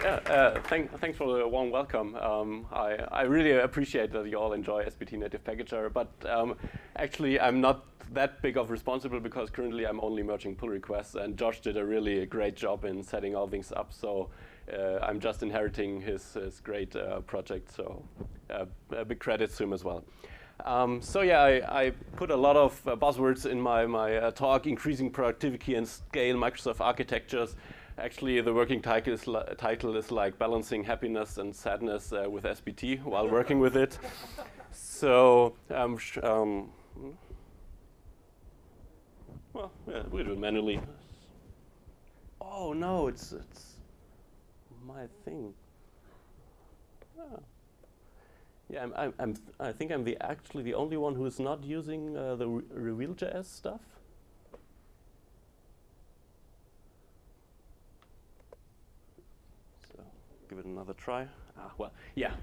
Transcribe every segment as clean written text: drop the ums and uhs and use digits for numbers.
Thanks for the warm welcome. I really appreciate that you all enjoy SBT Native Packager, but actually I'm not that big of responsible because currently I'm only merging pull requests, and Josh did a really great job in setting all things up. So I'm just inheriting his great project. So a big credit to him as well. So yeah, I put a lot of buzzwords in my talk: increasing productivity and scale Microsoft architectures. Actually, the working title is like balancing happiness and sadness with SBT while working with it. So, well, yeah, we do it manually. Oh no, it's my thing. Ah. Yeah, I think I'm actually the only one who is not using the Reveal.js stuff. Give it another try. Ah, well, yeah.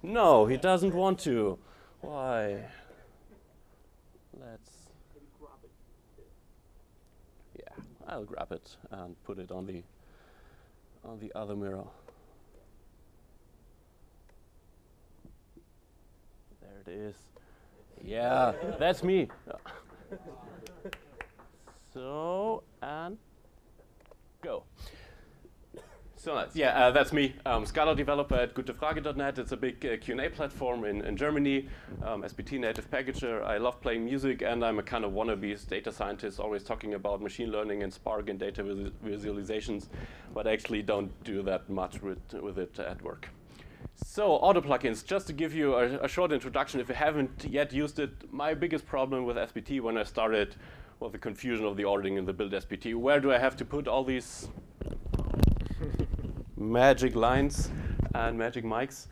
No, he doesn't want to. Why? Let's. Yeah, I'll grab it and put it on the other mirror. There it is. Yeah, that's me. So, and go. So yeah, that's me, Scala developer at gutefrage.net. It's a big Q&A platform in Germany, SBT Native Packager. I love playing music, and I'm a kind of wannabe data scientist, always talking about machine learning and Spark and data visualizations, but actually don't do that much with it at work. So AutoPlugins, just to give you a short introduction, if you haven't yet used it, my biggest problem with SBT when I started was the confusion of the ordering in the build SBT. Where do I have to put all these magic lines and magic mics?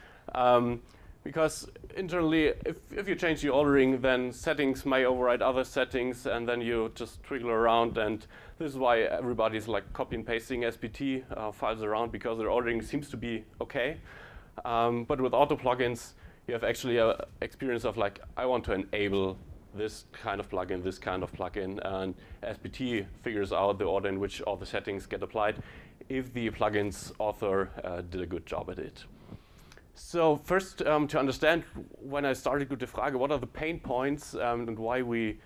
Because internally, if you change the ordering, then settings may override other settings, and then you just twiggle around. And this is why everybody's like copy and pasting SBT files around, because their ordering seems to be okay. But with AutoPlugins, you have actually an experience of like, I want to enable this kind of plugin, and SBT figures out the order in which all the settings get applied if the plugin's author did a good job at it. So first, to understand when I started gutefrage, what are the pain points and why we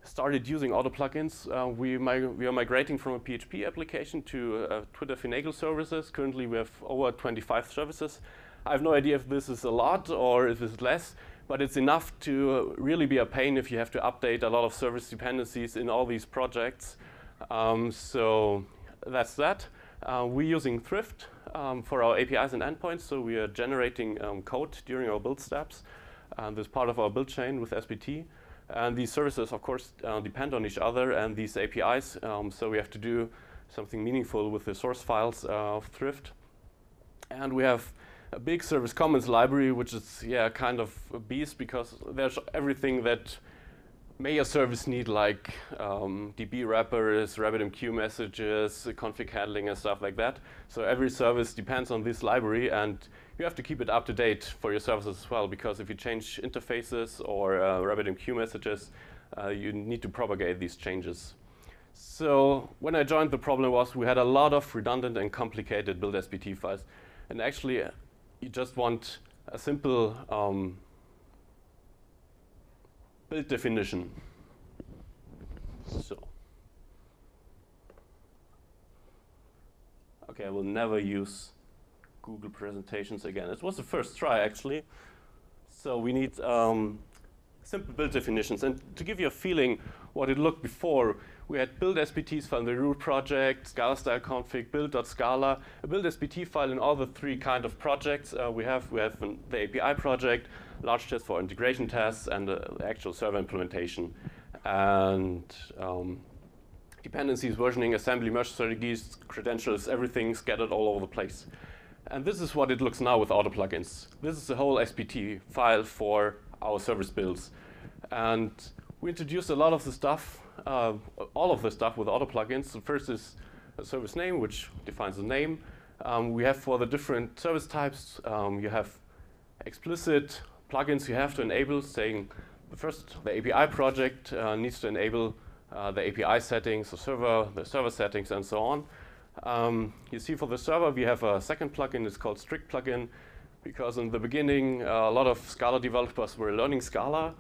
started using AutoPlugins. We are migrating from a PHP application to Twitter Finagle services. Currently, we have over 25 services. I have no idea if this is a lot or if it's less, but it's enough to really be a pain if you have to update a lot of service dependencies in all these projects. So that's that. We're using Thrift for our APIs and endpoints, so we are generating code during our build steps. This is part of our build chain with SBT. And these services, of course, depend on each other and these APIs, so we have to do something meaningful with the source files of Thrift. And we have a big service commons library, which is kind of a beast, because there's everything that may a service need, like DB wrappers, RabbitMQ messages, config handling and stuff like that. So every service depends on this library, and you have to keep it up to date for your services as well, because if you change interfaces or RabbitMQ messages, you need to propagate these changes. So when I joined, the problem was we had a lot of redundant and complicated build SBT files. And actually, you just want a simple build definition. So, okay, I will never use Google presentations again. It was the first try, actually. So we need simple build definitions. And to give you a feeling what it looked before, we had build SBTs from the root project, Scala style config, build.scala, a build SBT file in all the three kind of projects. We have the API project, large test for integration tests, and the actual server implementation. And dependencies, versioning, assembly, merge strategies, credentials, everything scattered all over the place. And this is what it looks now with AutoPlugins. This is the whole SBT file for our service builds. And we introduced a lot of the stuff, all of the stuff with AutoPlugins. The first is a service name, which defines the name. We have for the different service types, you have explicit plugins you have to enable, saying the API project needs to enable the API settings, the server settings, and so on. You see for the server we have a second plugin, it's called strict plugin, because in the beginning a lot of Scala developers were learning Scala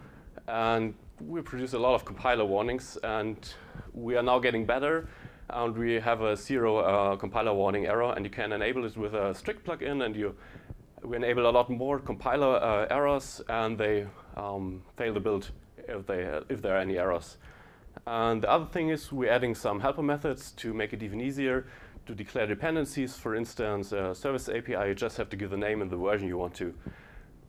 and we produce a lot of compiler warnings, and we are now getting better and we have a 0 compiler warning error, and you can enable it with a strict plugin, and we enable a lot more compiler errors, and they fail the build if there are any errors. And the other thing is we're adding some helper methods to make it even easier to declare dependencies. For instance, service API, you just have to give the name and the version you want to.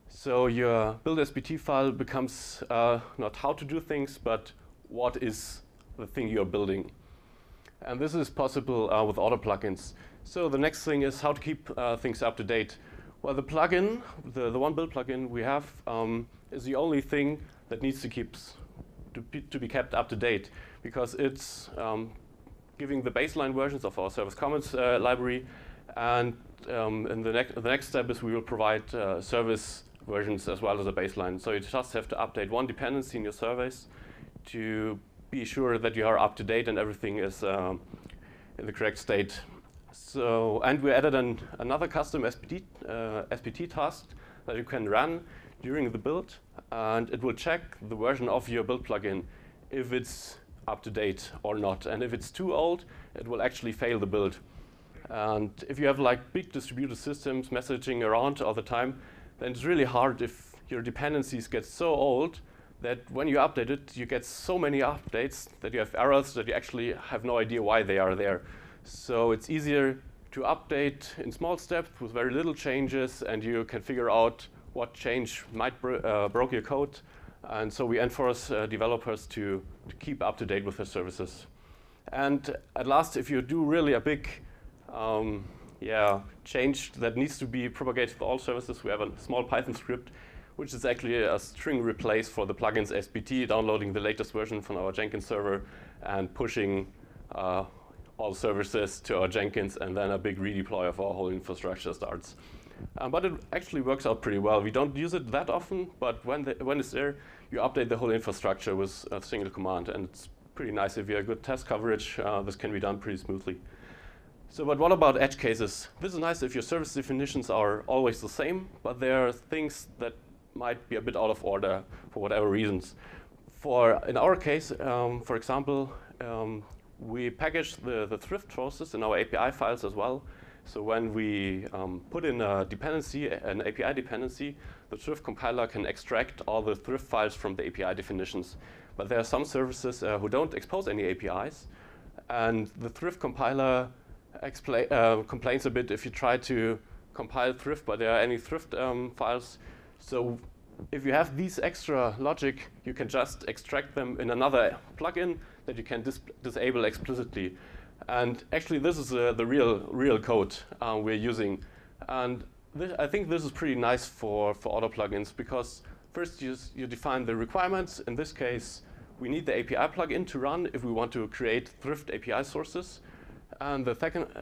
So your build SBT file becomes not how to do things, but what is the thing you're building. And this is possible with AutoPlugins. So the next thing is how to keep things up to date. Well, the plugin, the one build plugin we have, is the only thing that needs to be kept up to date, because it's giving the baseline versions of our service comments library, and in the next step is we will provide service versions as well as a baseline. So you just have to update one dependency in your service to be sure that you are up to date and everything is in the correct state. So, and we added another custom SBT task that you can run during the build, and it will check the version of your build plugin if it's up to date or not. And if it's too old, it will actually fail the build. And if you have like big distributed systems messaging around all the time, then it's really hard if your dependencies get so old that when you update it, you get so many updates that you have errors that you actually have no idea why they are there. So it's easier to update in small steps with very little changes, and you can figure out what change might broke your code. And so we enforce developers to keep up to date with their services. And at last, if you do really a big change that needs to be propagated to all services, we have a small Python script, which is actually a string replace for the plugins SBT, downloading the latest version from our Jenkins server and pushing all services to our Jenkins, and then a big redeploy of our whole infrastructure starts. But it actually works out pretty well. We don't use it that often, but when it's there, you update the whole infrastructure with a single command, and it's pretty nice. If you have good test coverage, this can be done pretty smoothly. So, but what about edge cases? This is nice if your service definitions are always the same, but there are things that might be a bit out of order for whatever reasons. In our case, for example, we package the thrift process in our API files as well. So when we put in a dependency, an API dependency, the thrift compiler can extract all the thrift files from the API definitions. But there are some services who don't expose any APIs, and the thrift compiler complains a bit if you try to compile thrift, but there are any thrift files. So if you have these extra logic, you can just extract them in another plugin that you can disable explicitly. And actually, this is the real code we're using. And I think this is pretty nice for AutoPlugins, because first you define the requirements. In this case, we need the API plugin to run if we want to create thrift API sources. And the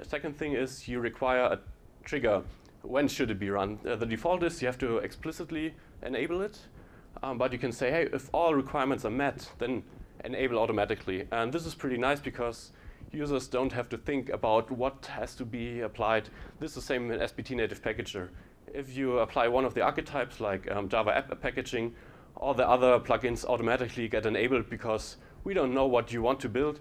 second thing is you require a trigger. When should it be run? The default is you have to explicitly enable it, but you can say, hey, if all requirements are met, then enable automatically. And this is pretty nice because users don't have to think about what has to be applied. This is the same in SBT native packager. If you apply one of the archetypes like Java app packaging, all the other plugins automatically get enabled because we don't know what you want to build,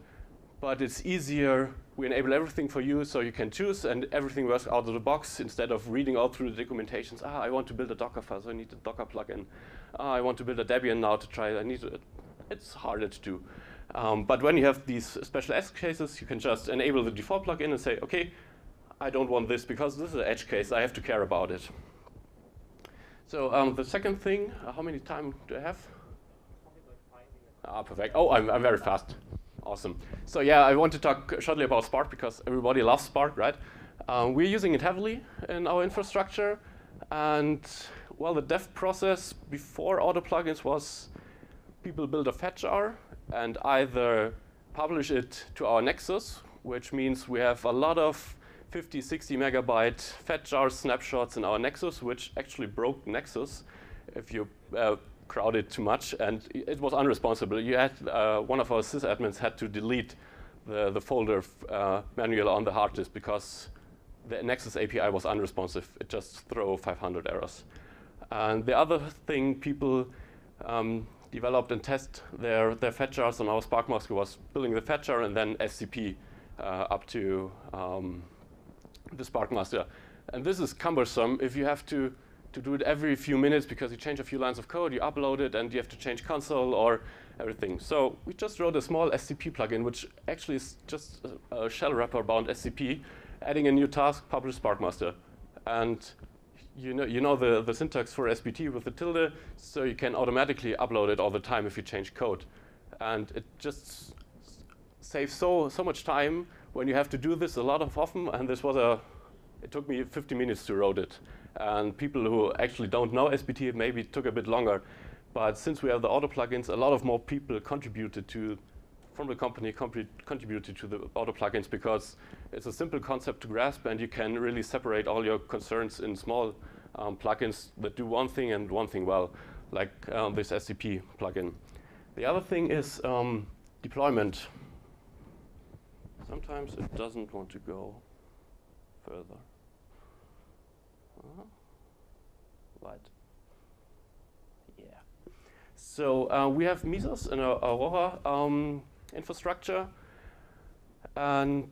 but it's easier. We enable everything for you so you can choose, and everything works out of the box instead of reading all through the documentations. I want to build a Docker file, so I need a Docker plugin. I want to build a Debian now to try it. It's harder to do. But when you have these special edge cases, you can just enable the default plugin and say, OK, I don't want this because this is an edge case. I have to care about it. So the second thing, how many time do I have? Perfect. Oh, I'm very fast. Awesome. So yeah, I want to talk shortly about Spark because everybody loves Spark, right? We're using it heavily in our infrastructure. And well, the dev process before AutoPlugins was people build a fat jar and either publish it to our Nexus, which means we have a lot of 50, 60 megabyte fat jar snapshots in our Nexus, which actually broke Nexus if you crowded too much, and it was unresponsible. You had one of our sysadmins had to delete the folder manual on the hard disk because the Nexus API was unresponsive. It just threw 500 errors. And the other thing people developed and test their fetch jars on our Spark Master was building the fetch jar and then SCP up to the Spark Master. And this is cumbersome if you have to do it every few minutes because you change a few lines of code, you upload it, and you have to change console or everything. So we just wrote a small SCP plugin, which actually is just a shell wrapper bound SCP, adding a new task, publish Spark Master. And you know the syntax for SBT with the tilde, so you can automatically upload it all the time if you change code. And it just saves so much time when you have to do this a lot of often. And this was it took me 50 minutes to write it. And people who actually don't know SBT, it maybe took a bit longer. But since we have the auto plugins, a lot of more people contributed from the company contributed to the auto plugins because it's a simple concept to grasp, and you can really separate all your concerns in small plugins that do one thing and one thing well, like this SCP plugin. The other thing is deployment. Sometimes it doesn't want to go further. Right. Yeah. So we have Mesos in our Aurora infrastructure, and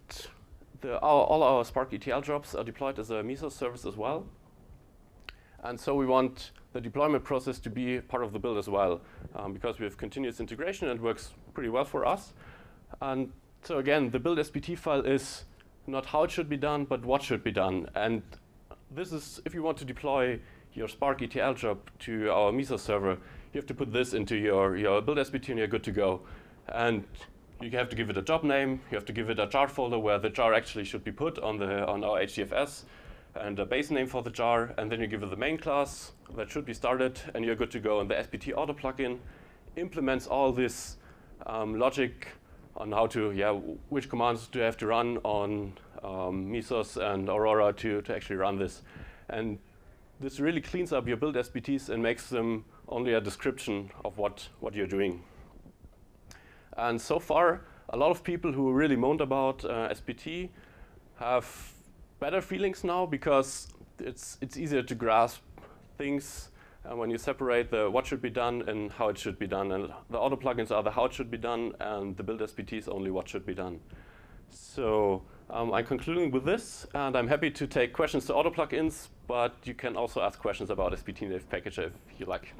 all our Spark ETL jobs are deployed as a Mesos service as well. And so we want the deployment process to be part of the build as well, because we have continuous integration and it works pretty well for us. And so again, the build SBT file is not how it should be done, but what should be done. And this is, if you want to deploy your Spark ETL job to our Mesos server, you have to put this into your build SBT and you're good to go. And you have to give it a job name, you have to give it a jar folder where the jar actually should be put on our HDFS, and a base name for the jar, and then you give it the main class that should be started, and you're good to go. And the SBT AutoPlugin implements all this logic on how to, which commands do you have to run on Mesos and Aurora to actually run this. And this really cleans up your build SBTs and makes them only a description of what you're doing. And so far, a lot of people who really moaned about SBT have better feelings now because it's easier to grasp things when you separate the what should be done and how it should be done. And the auto plugins are the how it should be done, and the build SBT is only what should be done. So I'm concluding with this, and I'm happy to take questions to auto plugins, but you can also ask questions about SBT native package if you like.